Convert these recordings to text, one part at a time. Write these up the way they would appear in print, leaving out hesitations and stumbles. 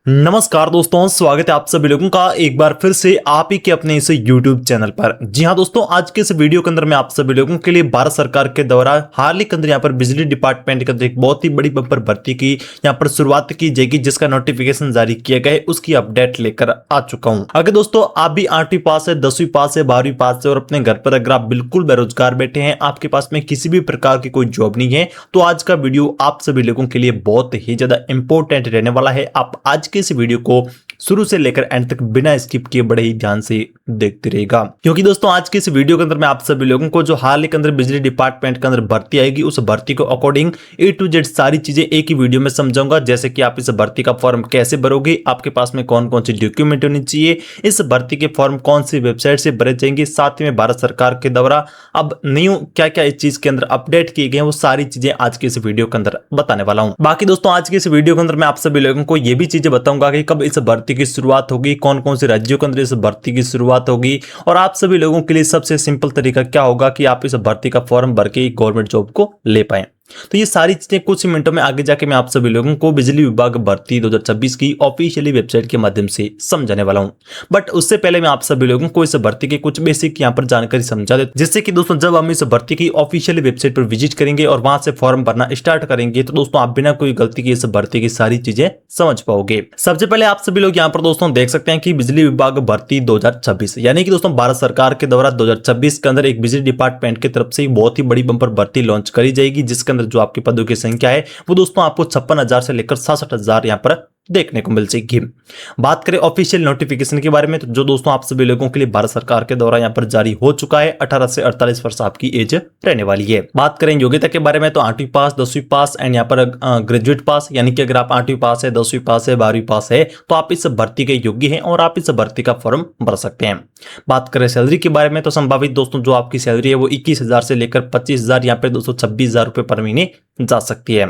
नमस्कार दोस्तों, स्वागत है आप सभी लोगों का एक बार फिर से आप ही के अपने इस YouTube चैनल पर। जी हां दोस्तों, आज के इस वीडियो के अंदर मैं आप सभी लोगों के लिए भारत सरकार के द्वारा हाल ही के अंदर यहां पर बिजली डिपार्टमेंट के अंदर एक बहुत ही बड़ी बम्पर भर्ती की यहां पर शुरुआत की जाएगी, जिसका नोटिफिकेशन जारी किया गया है, उसकी अपडेट लेकर आ चुका हूं। अगर दोस्तों आप भी 8वीं पास है, 10वीं पास है, 12वीं पास है और अपने घर पर अगर आप बिल्कुल बेरोजगार बैठे हैं, आपके पास में किसी भी प्रकार की कोई जॉब नहीं है, तो आज का वीडियो आप सभी लोगों के लिए बहुत ही ज्यादा इंपॉर्टेंट रहने वाला है। आप आज के इस वीडियो को शुरू से लेकर एंड तक बिना स्किप किए बड़े ही ध्यान से देखते रहेगा, क्योंकि दोस्तों आज के इस वीडियो के अंदर मैं आप सभी लोगों को जो हाल ही के अंदर बिजली डिपार्टमेंट के अंदर भर्ती आएगी, उस भर्ती को अकॉर्डिंग A to Z सारी चीजें एक ही वीडियो में समझाऊंगा। जैसे कि आप इस भर्ती का फॉर्म कैसे भरोगे, आपके पास में कौन कौन सी डॉक्यूमेंट होनी चाहिए, इस भर्ती के फॉर्म कौन सी वेबसाइट से भरे जाएंगे, साथ में भारत सरकार के द्वारा अब न्यू क्या क्या इस चीज के अंदर अपडेट किए गए हैं, वो सारी चीजें आज के इस वीडियो के अंदर बताने वाला हूं। बाकी दोस्तों आज के इस वीडियो के अंदर मैं आप सभी लोगों को ये भी चीजें बताऊंगा कि कब इस भर्ती की शुरुआत होगी, कौन कौन से राज्यों के अंदर इस भर्ती की शुरुआत होगी, और आप सभी लोगों के लिए सबसे सिंपल तरीका क्या होगा कि आप इस भर्ती का फॉर्म भर के गवर्नमेंट जॉब को ले पाएं। तो ये सारी चीजें कुछ ही मिनटों में आगे जाके मैं आप सभी लोगों को बिजली विभाग भर्ती 2026 की ऑफिशियली वेबसाइट के माध्यम से समझाने वाला हूं। बट उससे पहले मैं आप सभी लोगों को इस भर्ती की कुछ बेसिक यहां पर जानकारी समझा देता हूं, जिससे कि दोस्तों जब हम इस भर्ती की ऑफिशियली वेबसाइट पर विजिट करेंगे और वहां से फॉर्म भरना स्टार्ट करेंगे, तो दोस्तों आप बिना कोई गलती के इस भर्ती की सारी चीजें समझ पाओगे। सबसे पहले आप सभी लोग यहाँ पर दोस्तों देख सकते हैं कि बिजली विभाग भर्ती 2026 यानी कि दोस्तों भारत सरकार के द्वारा 2026 के अंदर एक बिजली डिपार्टमेंट की तरफ से एक बहुत ही बड़ी बम्पर भर्ती लॉन्च करी जाएगी, जिसके अंदर जो आपके पदों की संख्या है वो दोस्तों आपको 56,000 से लेकर 67,000 यहां पर देखने को मिल जाएगी। बात करें ऑफिशियल नोटिफिकेशन के बारे में, तो जो दोस्तों आप सभी लोगों के लिए भारत सरकार के द्वारा यहां पर जारी हो चुका है, 18 से 48 वर्ष आपकी एज रहने वाली है। बात करें योग्यता के बारे में, तो 8वीं पास, 10वीं पास एंड यहां पर ग्रेजुएट पास, यानी कि अगर आप 8वीं पास है, 10वीं पास है, 12वीं पास है, तो आप इस भर्ती के योग्य हैं और आप इस भर्ती का फॉर्म भर सकते हैं। बात करें सैलरी के बारे में, तो संभावित दोस्तों जो आपकी सैलरी है वो 21,000 से लेकर 25,000 यहाँ पे 226,000 रुपए पर महीने जा सकती है।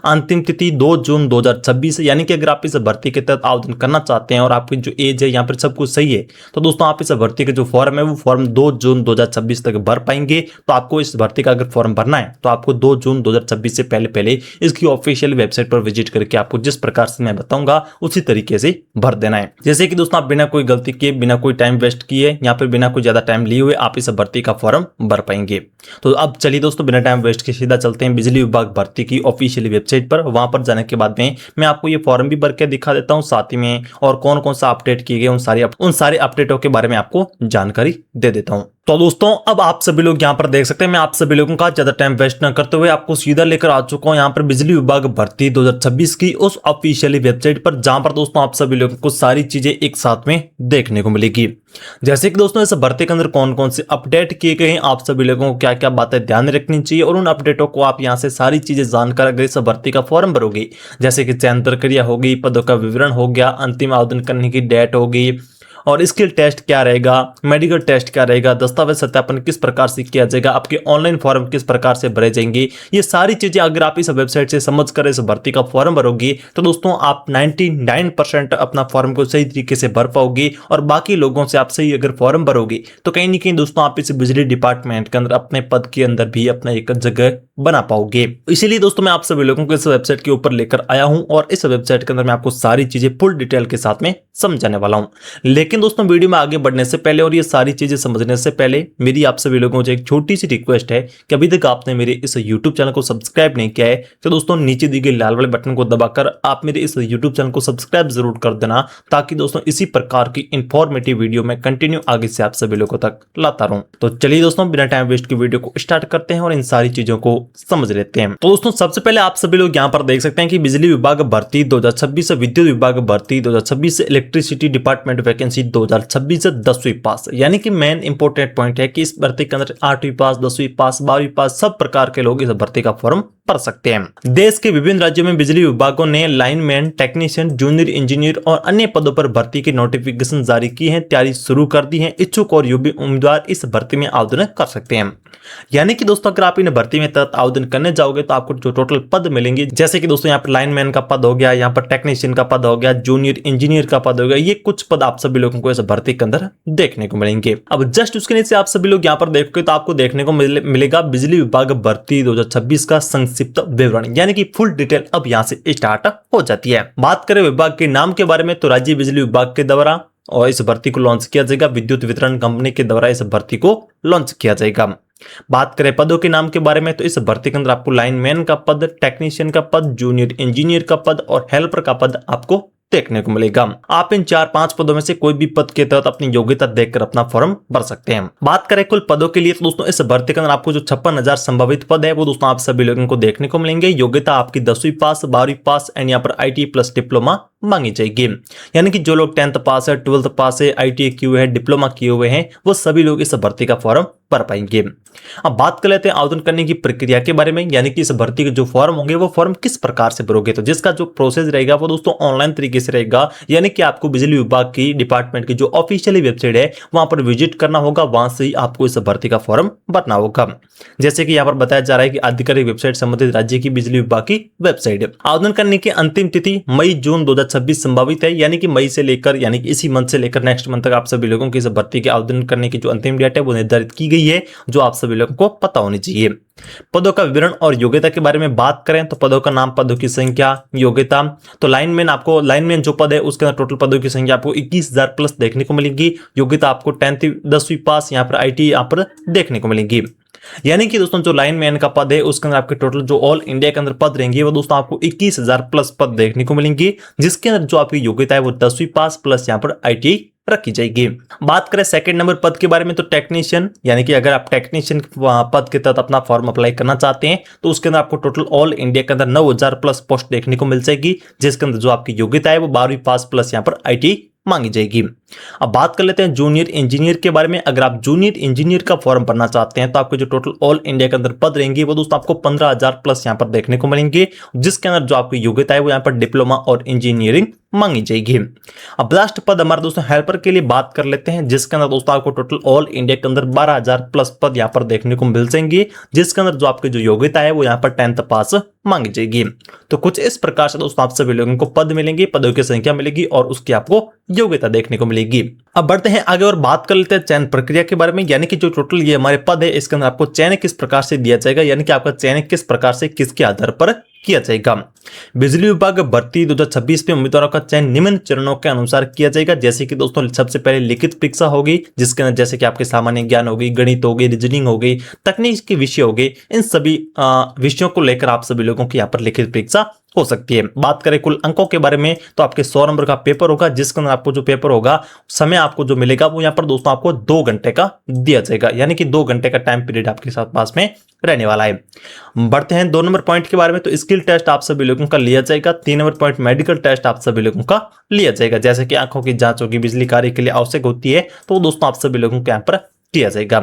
अंतिम तिथि 2 जून 2026, यानी कि अगर आप इस भर्ती के तहत आवेदन करना चाहते हैं और आपकी जो एज है यहाँ पर सब कुछ सही है, तो दोस्तों आप इस भर्ती के जो फॉर्म है वो फॉर्म 2 जून 2026 तक भर पाएंगे। तो आपको इस भर्ती का अगर फॉर्म भरना है तो आपको 2 जून 2026 से पहले पहले इसकी ऑफिशियल वेबसाइट पर विजिट करके आपको जिस प्रकार से मैं बताऊंगा उसी तरीके से भर देना है। जैसे कि दोस्तों आप बिना कोई गलती किए, बिना कोई टाइम वेस्ट किए, यहाँ पर बिना कोई ज्यादा टाइम लिए हुए आप इस भर्ती का फॉर्म भर पाएंगे। तो अब चलिए दोस्तों बिना टाइम वेस्ट के सीधा चलते हैं बिजली विभाग भर्ती की ऑफिशियल वेबसाइट पर। वहां पर जाने के बाद में मैं आपको ये फॉर्म भी भर के दिखा देता हूं, साथ ही में और कौन कौन सा अपडेट किए गए उन सारे अपडेटों के बारे में आपको जानकारी दे देता हूं। तो दोस्तों अब आप सभी लोग यहां पर देख सकते हैं, मैं आप सभी लोगों का ज्यादा टाइम वेस्ट न करते हुए आपको सीधा लेकर आ चुका हूं यहां पर बिजली विभाग भर्ती 2026 की उस ऑफिशियली वेबसाइट पर, जहां पर दोस्तों आप सभी लोगों को सारी चीजें एक साथ में देखने को मिलेगी। जैसे कि दोस्तों इस भर्ती के अंदर कौन कौन से अपडेट किए गए हैं, आप सभी लोगों को क्या क्या बातें ध्यान में रखनी चाहिए, और उन अपडेटों को आप यहां से सारी चीजें जानकर अगर इस भर्ती का फॉर्म भरोगे, जैसे कि चयन प्रक्रिया होगी, पदों का विवरण हो गया, अंतिम आवेदन करने की डेट होगी, और स्किल टेस्ट क्या रहेगा, मेडिकल टेस्ट क्या रहेगा, दस्तावेज सत्यापन किस प्रकार से किया जाएगा, आपके ऑनलाइन फॉर्म किस प्रकार से भरे जाएंगे, ये सारी चीजें अगर आप इस वेबसाइट से समझकर इस भर्ती का फॉर्म भरोगे, तो दोस्तों आप 99% अपना फॉर्म को सही तरीके से भर पाओगे। और बाकी लोगों से आप सही अगर फॉर्म भरोगे तो कहीं ना कहीं दोस्तों आप इस बिजली डिपार्टमेंट के अंदर अपने पद के अंदर भी अपना एक जगह बना पाओगे। इसीलिए दोस्तों मैं आप सभी लोगों को इस वेबसाइट के ऊपर लेकर आया हूं और इस वेबसाइट के अंदर मैं आपको सारी चीजें फुल डिटेल के साथ में समझाने वाला हूं। लेकिन दोस्तों वीडियो में आगे बढ़ने से पहले और ये सारी चीजें समझने से पहले मेरी आप सभी लोगों से एक छोटी सी रिक्वेस्ट है कि अभी तक आपने मेरे इस YouTube चैनल को सब्सक्राइब नहीं किया है, तो दोस्तों नीचे दी गई लाल वाले बटन को दबाकर आप मेरे इस YouTube चैनल को सब्सक्राइब जरूर कर देना, ताकि दोस्तों इसी प्रकार की इंफॉर्मेटिव वीडियो में कंटिन्यू आगे से आप सभी लोगों तक लाता रहूं। तो चलिए दोस्तों बिना टाइम वेस्ट की वीडियो को स्टार्ट करते हैं और इन सारी चीजों को समझ लेते हैं। तो दोस्तों सबसे पहले आप सभी लोग यहाँ पर देख सकते हैं कि बिजली विभाग भर्ती 2026, विद्युत विभाग भर्ती 2026, इलेक्ट्रिसिटी डिपार्टमेंट वैकेंसी 2026 10वीं पास, यानी कि मेन इंपोर्टेंट पॉइंट है कि इस भर्ती के अंदर 8वीं पास, 10वीं पास, 12वीं पास सब प्रकार के लोग इस भर्ती का फॉर्म भर सकते हैं। देश के विभिन्न राज्यों में बिजली विभागों ने लाइनमैन, टेक्नीशियन, जूनियर इंजीनियर और अन्य पदों पर भर्ती की नोटिफिकेशन जारी की है, तैयारी शुरू कर दी है। इच्छुक और योग्य उम्मीदवार इस भर्ती में आवेदन कर सकते हैं। यानी कि दोस्तों अगर आप इन भर्ती में तहत आवेदन करने जाओगे तो आपको जो टोटल पद मिलेंगे, जैसे कि दोस्तों यहाँ पर लाइनमैन का पद हो गया, यहाँ पर टेक्नीशियन का पद हो गया, जूनियर इंजीनियर का पद हो गया, ये कुछ पद आप सभी लोगों को इस भर्ती के अंदर देखने को मिलेंगे। अब जस्ट उसके नीचे आप सभी लोग यहाँ पर देखोगे तो आपको देखने को मिलेगा बिजली विभाग भर्ती 2026 का संक्षिप्त विवरण, यानी कि फुल डिटेल अब यहाँ से स्टार्ट हो जाती है। बात करें विभाग के नाम के बारे में तो राज्य बिजली विभाग के द्वारा और इस भर्ती को लॉन्च किया जाएगा, विद्युत वितरण कंपनी के द्वारा इस भर्ती को लॉन्च किया जाएगा। बात करें पदों के नाम के बारे में तो इस भर्ती के अंदर आपको लाइनमैन का पद, टेक्नीशियन का पद, जूनियर इंजीनियर का पद और हेल्पर का पद आपको देखने को मिलेगा। आप इन 4-5 पदों में से कोई भी पद के तहत अपनी योग्यता देखकर अपना फॉर्म भर सकते हैं। बात करें कुल पदों के लिए तो दोस्तों इस भर्ती के अंदर आपको जो 56,000 संभावित पद है वो दोस्तों आप सभी लोगों को देखने को मिलेंगे। योग्यता आपकी 10वीं पास, 12वीं पास एंड यहाँ पर ITI प्लस डिप्लोमा मांगी जाएगी, यानी कि जो लोग 10th पास है, 12th पास है, ITI किए हुए हैं, डिप्लोमा किए हुए हैं, वो सभी लोग इस भर्ती का फॉर्म भर पाएंगे। अब बात कर लेते हैं आवेदन करने की प्रक्रिया के बारे में, यानी कि इस भर्ती के जो फॉर्म होंगे वो फॉर्म किस प्रकार से भरोगे। तो जिसका जो प्रोसेस रहेगा वो दोस्तों ऑनलाइन तरीके से रहेगा, यानी कि आपको बिजली विभाग की डिपार्टमेंट की जो ऑफिशियली वेबसाइट है वहां पर विजिट करना होगा, वहां से ही आपको इस भर्ती का फॉर्म भरना होगा। जैसे कि यहाँ पर बताया जा रहा है कि आधिकारिक वेबसाइट संबंधित राज्य की बिजली विभाग की वेबसाइट। आवेदन करने की अंतिम तिथि मई-जून 2026 संभावित है, यानी कि मई से लेकर यानी कि इसी मंथ से लेकर नेक्स्ट मंथ तक आप सभी लोगों की इस भर्ती के आवेदन करने की जो अंतिम डेट है वो निर्धारित की गई है, जो आप सभी लोगों को पता होनी चाहिए। पदों का विवरण और योग्यता के बारे में बात करें तो पदों का नाम, पदों की संख्या, योग्यता। तो लाइनमैन जो पद है उसके अंदर टोटल पदों की संख्या आपको 21,000 प्लस देखने को मिलेगी। योग्यता आपको 10वीं पास यहाँ पर ITI यहाँ पर देखने को मिलेगी, यानी कि दोस्तों जो लाइनमैन का पद है उसके अंदर आपके टोटल जो ऑल इंडिया के अंदर पद रहेंगे वो दोस्तों आपको 21,000 प्लस पद देखने को मिलेंगे, जिसके अंदर जो आपकी योग्यता है वो 10वीं पास प्लस यहाँ पर ITI रखी जाएगी। बात करें सेकंड नंबर पद के बारे में तो टेक्नीशियन, यानी कि अगर आप टेक्नीशियन पद के तहत अपना फॉर्म अप्लाई करना चाहते हैं तो उसके अंदर आपको टोटल ऑल इंडिया के अंदर 9,000 प्लस पोस्ट देखने को मिल जाएगी, जिसके अंदर जो आपकी योग्यता है वो 12वीं पास प्लस यहाँ पर ITI मांगी जाएगी। अब बात कर लेते हैं जूनियर इंजीनियर के बारे में। अगर आप जूनियर इंजीनियर का फॉर्म भरना चाहते हैं तो आपके जो टोटल ऑल इंडिया के अंदर पद रहेंगे वो दोस्तों आपको 15,000 प्लस यहाँ पर देखने को मिलेंगे, जिसके अंदर जो आपकी योग्यता है वो यहाँ पर डिप्लोमा और इंजीनियरिंग मांगी जाएगी। अब लास्ट पद हमारे दोस्तों हेल्पर के लिए बात कर लेते हैं, जिसके अंदर दोस्तों आपको टोटल ऑल इंडिया के अंदर 12,000 प्लस पद यहाँ पर देखने को मिल जाएंगे, जिसके अंदर जो आपकी जो योग्यता है वो यहाँ पर 10th पास मांगी जाएगी। तो कुछ इस प्रकार से दोस्तों आप सभी लोगों को पद मिलेंगे, पदों की संख्या मिलेगी और उसकी आपको योग्यता देखने को मिलेगी। अब बढ़ते हैं आगे और बात कर लेते हैं चयन प्रक्रिया के बारे में, यानी कि जो टोटल ये हमारे पद है इसके अंदर आपको चयन किस प्रकार से दिया जाएगा, यानी कि आपका चयन किस प्रकार से किसके आधार पर किया जाएगा। बिजली विभाग भर्ती 2026 में उम्मीदवारों का चयन निम्न चरणों के अनुसार किया जाएगा। जैसे कि दोस्तों सबसे पहले लिखित परीक्षा होगी, जिसके अंदर जैसे कि आपके सामान्य ज्ञान होगी, गणित होगी, रीजनिंग होगी, तकनीक के विषय होंगे, इन सभी विषयों को लेकर आप सभी लोगों की यहाँ पर लिखित परीक्षा हो सकती है। बात करें कुल अंकों के बारे में तो आपके 100 नंबर का पेपर होगा, जिसके अंदर आपको जो पेपर होगा समय आपको जो मिलेगा वो यहाँ पर दोस्तों आपको 2 घंटे का दिया जाएगा, यानी कि 2 घंटे का टाइम पीरियड आपके साथ पास में रहने वाला है। बढ़ते हैं 2 नंबर पॉइंट के बारे में तो स्किल टेस्ट आप सभी लोगों का लिया जाएगा। 3 नंबर पॉइंट मेडिकल टेस्ट आप सभी लोगों का लिया जाएगा, जैसे कि आंखों की जांच होगी, बिजली कार्य के लिए आवश्यक होती है, तो दोस्तों आप सभी लोगों के यहाँ पर किया जाएगा।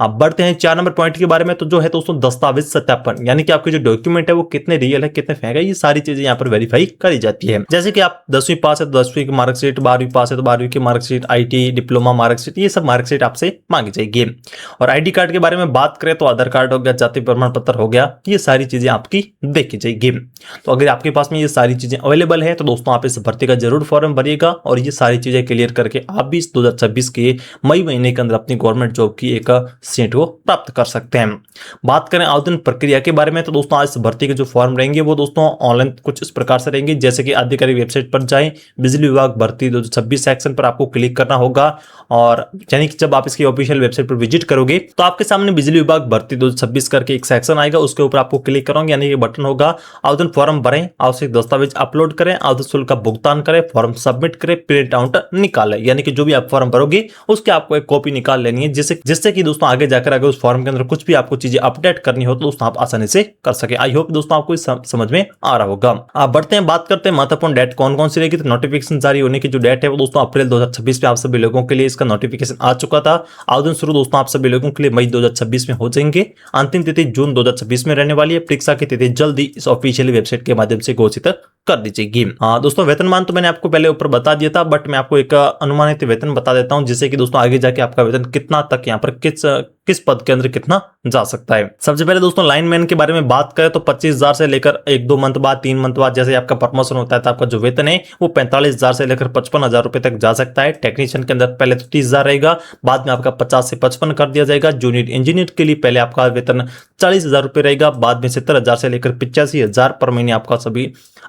अब बढ़ते हैं 4 नंबर पॉइंट के बारे में तो जो है दोस्तों दस्तावेज सत्यापन, यानी कि आपके जो डॉक्यूमेंट है वो कितने रियल है, कितने फेक है, ये सारी चीजें यहाँ पर वेरीफाई करी जाती है। जैसे कि आप 10वीं पास है तो 10वीं की मार्कशीट, 12वीं पास है तो 12वीं की मार्कशीट, ITI डिप्लोमा मार्कशीट, ये सब मार्कशीट आपसे मांगी जाएगी। और ID कार्ड के बारे में बात करें तो आधार कार्ड हो गया, जाति प्रमाण पत्र हो गया, ये सारी चीजें आपकी देखी जाएगी। तो अगर आपके पास में ये सारी चीजें अवेलेबल है तो दोस्तों आप इस भर्ती का जरूर फॉर्म भरिएगा और ये सारी चीजें क्लियर करके आप भी 2026 के मई महीने के अंदर अपनी गवर्नमेंट जॉब की एक सीट को प्राप्त कर सकते हैं। बात करें आवेदन प्रक्रिया के बारे में तो दोस्तों आज भर्ती के जो फॉर्म रहेंगे वो दोस्तों ऑनलाइन कुछ इस प्रकार से रहेंगे, जैसे कि आधिकारिक वेबसाइट पर जाएं, बिजली विभाग भर्ती 2026 सेक्शन पर आपको क्लिक करना होगा और यानी कि जब आप इसकी ऑफिशियल वेबसाइट पर विजिट करोगे तो आपके सामने बिजली विभाग भर्ती 2026 करके एक सेक्शन आएगा, उसके ऊपर आपको क्लिक करोगे, यानी कि बटन होगा आवेदन फॉर्म भरें, आवश्यक दस्तावेज अपलोड करें, आवेदन शुल्क का भुगतान करें, फॉर्म सबमिट करें, प्रिंट आउट निकालें, यानी कि जो भी आप फॉर्म भरोगे उसकी आपको एक कॉपी निकाल लेनी है, जिससे कि दोस्तों आगे जाकर अगर उस फॉर्म के अंदर कुछ भी आपको चीजें अपडेट करनी हो तो दोस्तों आप आसानी से कर सके। आई होप दोस्तों आपको समझ में आ रहा होगा। आप बढ़ते हैं, बात करते हैं महत्वपूर्ण डेट कौन कौन सी रहेगी। तो नोटिफिकेशन जारी होने की जो डेट है वो दोस्तों अप्रैल 2026 में आप सभी लोगों के लिए इसका नोटिफिकेशन आ चुका था। आवेदन शुरू दोस्तों आप सभी लोगों के लिए मई 2026 में हो जाएंगे। अंतिम तिथि जून 2026 में रहने वाली है। परीक्षा की तिथि जल्दी इस ऑफिशियल वेबसाइट के माध्यम से घोषित कर दी जाएगी। दोस्तों वेतनमान तो मैंने आपको पहले ऊपर बता दिया था, बट मैं आपको एक अनुमानित वेतन बता देता हूं, जिससे कि दोस्तों आगे जाके आपका वेतन कितना कितना तक यहाँ पर किस पद के अंदर कितना जा सकता है। सबसे पहले दोस्तों लाइनमैन के बारे में बात करें तो 25,000 से लेकर 1-2 मंथ बाद 3 मंथ बाद जैसे आपका प्रमोशन होता है तो आपका जो वेतन है वो 45,000 से लेकर 55,000 रुपए तक जा सकता है। टेक्नीशियन के अंदर पहले तो 30,000 रहेगा, बाद में आपका 50 से 55 कर दिया जाएगा। जूनियर इंजीनियर के लिए पहले आपका वेतन 40,000 रुपए रहेगा, बाद में 70,000 से लेकर 85,000 पर महीने आपका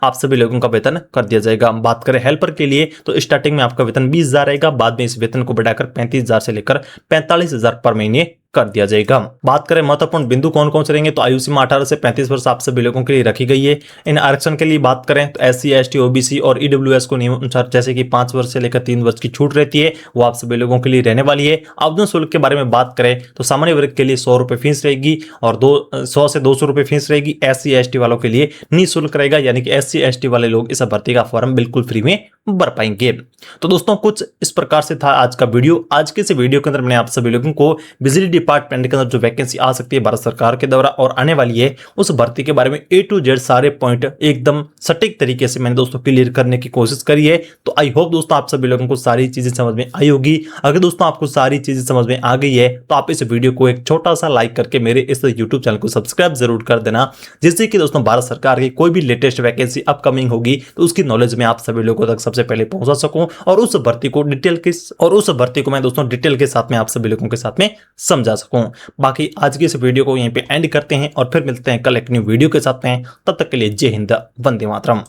आप सभी लोगों का वेतन कर दिया जाएगा। बात करें हेल्पर के लिए तो स्टार्टिंग में आपका वेतन 20,000 रहेगा, बाद में इस वेतन को बढ़ाकर 35,000 से लेकर 45,000 पर महीने कर दिया जाएगा। बात करें महत्वपूर्ण बिंदु कौन कौन से रहेंगे तो आयु सीमा 18 से 35 वर्ष आप सभी लोगों के लिए रखी गई है। इन आरक्षण के लिए बात करें तो SC ST OBC और EWS को नियम अनुसार जैसे कि 5 वर्ष से लेकर 3 वर्ष की छूट रहती है वो आप सभी लोगों के लिए रहने वाली है। आवेदन शुल्क के बारे में बात करें तो सामान्य वर्ग के लिए 100 रुपए फीस रहेगी और 100 से 200 रुपए फीस रहेगी। SC ST वालों के लिए निःशुल्क रहेगा, यानी कि SC ST वाले लोग इस भर्ती का फॉर्म बिल्कुल फ्री में भर पाएंगे। तो दोस्तों कुछ इस प्रकार से था आज का वीडियो। आज के इस वीडियो के अंदर मैंने आप सभी लोगों को बिजली डिपार्टमेंट के अंदर जो वैकेंसी आ सकती है भारत सरकार के द्वारा और आने वाली है उस भर्ती के बारे में A to Z सारे पॉइंट एकदम सटीक तरीके से मैंने दोस्तों क्लियर करने की कोशिश करी है। तो आई होप दोस्तों आप सभी लोगों को सारी चीजें समझ में आई होगी। अगर दोस्तों आपको सारी चीजें समझ में आ गई है तो आप इस वीडियो को एक छोटा सा लाइक करके मेरे इस यूट्यूब चैनल को सब्सक्राइब जरूर कर देना, जिससे कि दोस्तों भारत सरकार की कोई भी लेटेस्ट वैकेंसी अपकमिंग होगी तो उसकी नॉलेज में आप सभी लोगों तक सबसे पहले पहुंचा सकूं और उस भर्ती को मैं दोस्तों डिटेल के साथ में आप सभी लोगों के साथ में समझा सकूं। बाकी आज की इस वीडियो को यहीं पे एंड करते हैं और फिर मिलते हैं कल एक न्यू वीडियो के साथ में। तब तक के लिए जय हिंद, वंदे मातरम।